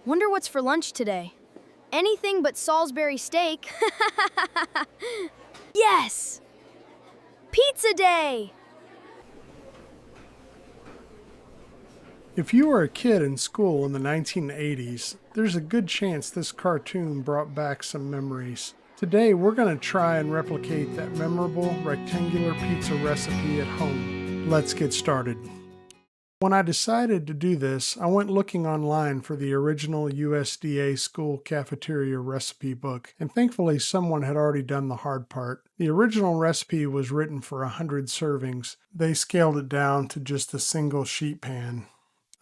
Wonder what's for lunch today. Anything but Salisbury steak. Yes! Pizza day! If you were a kid in school in the 1980s, there's a good chance this cartoon brought back some memories. Today, we're going to try and replicate that memorable rectangular pizza recipe at home. Let's get started. When I decided to do this, I went looking online for the original USDA school cafeteria recipe book, and thankfully someone had already done the hard part. The original recipe was written for 100 servings. They scaled it down to just a single sheet pan.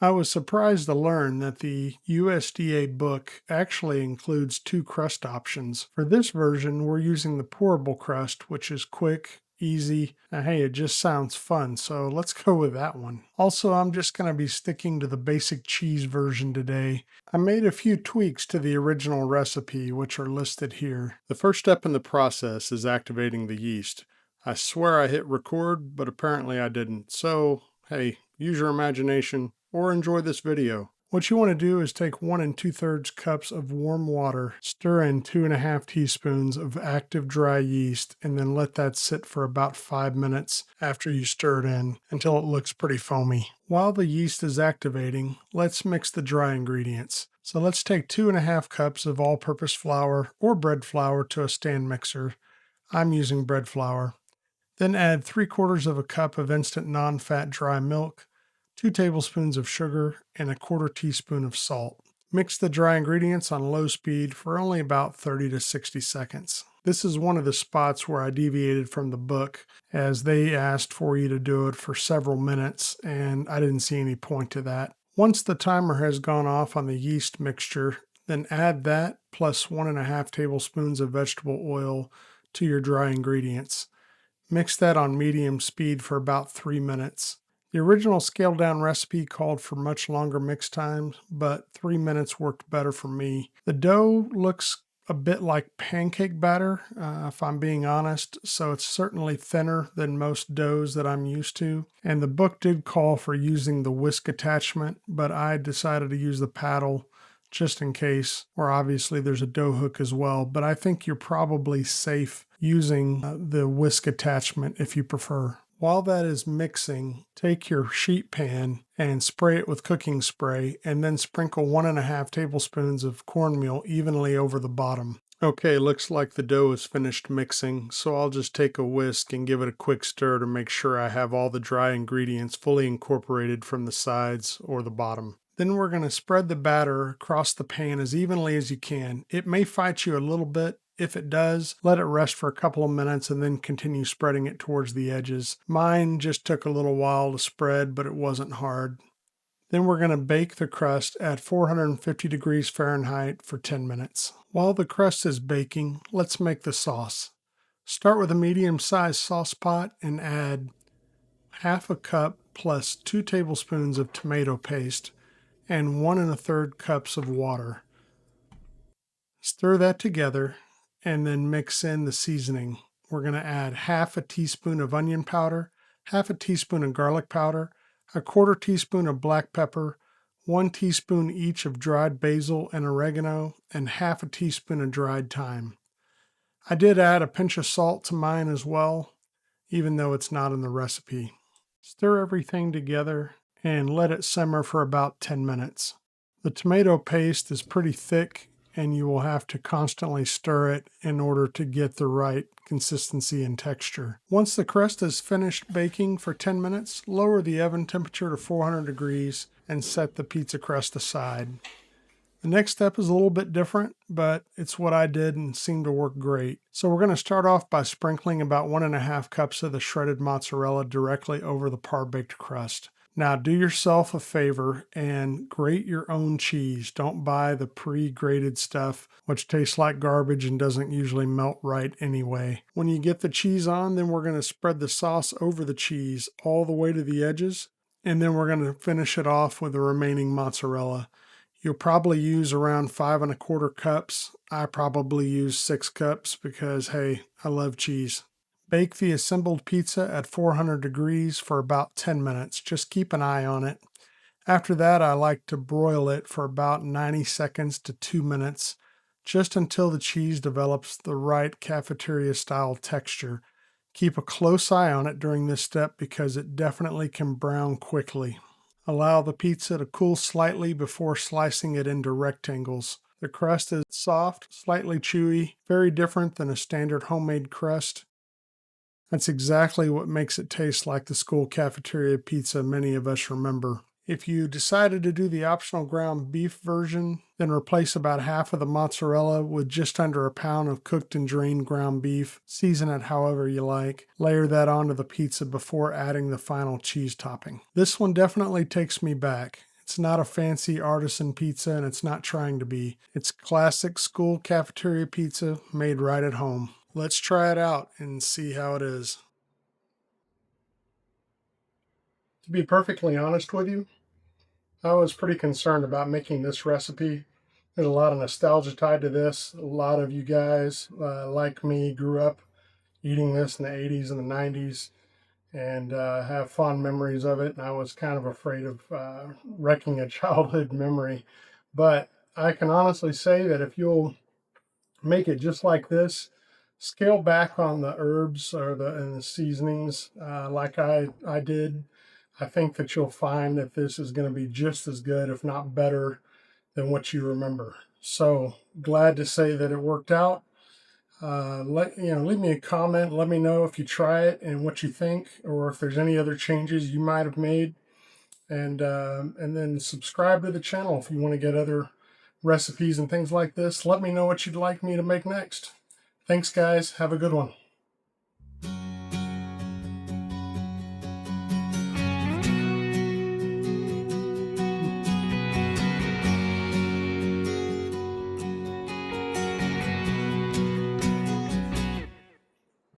I was surprised to learn that the USDA book actually includes 2 crust options. For this version, we're using the pourable-crust, which is quick, easy, and hey, it just sounds fun, so let's go with that one. Also, I'm just going to be sticking to the basic cheese version today. I made a few tweaks to the original recipe, which are listed here. The first step in the process is activating the yeast. I swear I hit record, but apparently I didn't, so hey, use your imagination or enjoy this video. What you want to do is take 1 2/3 cups of warm water, stir in 2½ teaspoons of active dry yeast, and then let that sit for about 5 minutes after you stir it in until it looks pretty foamy. While the yeast is activating, let's mix the dry ingredients. So let's take 2½ cups of all-purpose flour or bread flour to a stand mixer. I'm using bread flour. Then add 3/4 cup of instant non-fat dry milk, 2 tablespoons of sugar, and 1/4 teaspoon of salt. Mix the dry ingredients on low speed for only about 30 to 60 seconds. This is one of the spots where I deviated from the book, as they asked for you to do it for several minutes, and I didn't see any point to that. Once the timer has gone off on the yeast mixture, then add that plus 1½ tablespoons of vegetable oil to your dry ingredients. Mix that on medium speed for about 3 minutes. The original scaled down recipe called for much longer mix times, but 3 minutes worked better for me. The dough looks a bit like pancake batter, if I'm being honest, so it's certainly thinner than most doughs that I'm used to. And the book did call for using the whisk attachment, but I decided to use the paddle just in case, or obviously there's a dough hook as well, but I think you're probably safe using the whisk attachment if you prefer. While that is mixing, take your sheet pan and spray it with cooking spray, and then sprinkle 1½ tablespoons of cornmeal evenly over the bottom. Okay, looks like the dough is finished mixing, so I'll just take a whisk and give it a quick stir to make sure I have all the dry ingredients fully incorporated from the sides or the bottom. Then we're going to spread the batter across the pan as evenly as you can. It may fight you a little bit. If it does, let it rest for a couple of minutes and then continue spreading it towards the edges. Mine just took a little while to spread, but it wasn't hard. Then we're going to bake the crust at 450 degrees Fahrenheit for 10 minutes. While the crust is baking, let's make the sauce. Start with a medium-sized sauce pot and add ½ cup plus 2 tablespoons of tomato paste and 1 1/3 cups of water. Stir that together and then mix in the seasoning. We're going to add ½ teaspoon of onion powder, ½ teaspoon of garlic powder, 1/4 teaspoon of black pepper, 1 teaspoon each of dried basil and oregano, and ½ teaspoon of dried thyme. I did add a pinch of salt to mine as well, even though it's not in the recipe. Stir everything together and let it simmer for about 10 minutes. The tomato paste is pretty thick, and you will have to constantly stir it in order to get the right consistency and texture. Once the crust is finished baking for 10 minutes, lower the oven temperature to 400 degrees and set the pizza crust aside. The next step is a little bit different, but it's what I did and seemed to work great. So we're going to start off by sprinkling about 1½ cups of the shredded mozzarella directly over the par-baked crust. Now do yourself a favor and grate your own cheese. Don't buy the pre-grated stuff, which tastes like garbage and doesn't usually melt right anyway. When you get the cheese on, then we're going to spread the sauce over the cheese all the way to the edges, and then we're going to finish it off with the remaining mozzarella. You'll probably use around 5 1/4 cups. I probably use 6 cups because, hey, I love cheese. Bake the assembled pizza at 400 degrees for about 10 minutes. Just keep an eye on it. After that, I like to broil it for about 90 seconds to 2 minutes, just until the cheese develops the right cafeteria style texture. Keep a close eye on it during this step because it definitely can brown quickly. Allow the pizza to cool slightly before slicing it into rectangles. The crust is soft, slightly chewy, very different than a standard homemade crust. That's exactly what makes it taste like the school cafeteria pizza many of us remember. If you decided to do the optional ground beef version, then replace about half of the mozzarella with just under a pound of cooked and drained ground beef. Season it however you like. Layer that onto the pizza before adding the final cheese topping. This one definitely takes me back. It's not a fancy artisan pizza and it's not trying to be. It's classic school cafeteria pizza made right at home. Let's try it out and see how it is. To be perfectly honest with you, I was pretty concerned about making this recipe. There's a lot of nostalgia tied to this. A lot of you guys, like me, grew up eating this in the 80s and the 90s and have fond memories of it. And I was kind of afraid of wrecking a childhood memory. But I can honestly say that if you'll make it just like this, scale back on the herbs or the seasonings like I did, I think that you'll find that this is going to be just as good, if not better, than what you remember. So glad to say that it worked out. Leave me a comment. Let me know if you try it and what you think, or if there's any other changes you might have made. And then subscribe to the channel if you want to get other recipes and things like this. Let me know what you'd like me to make next. Thanks, guys. Have a good one.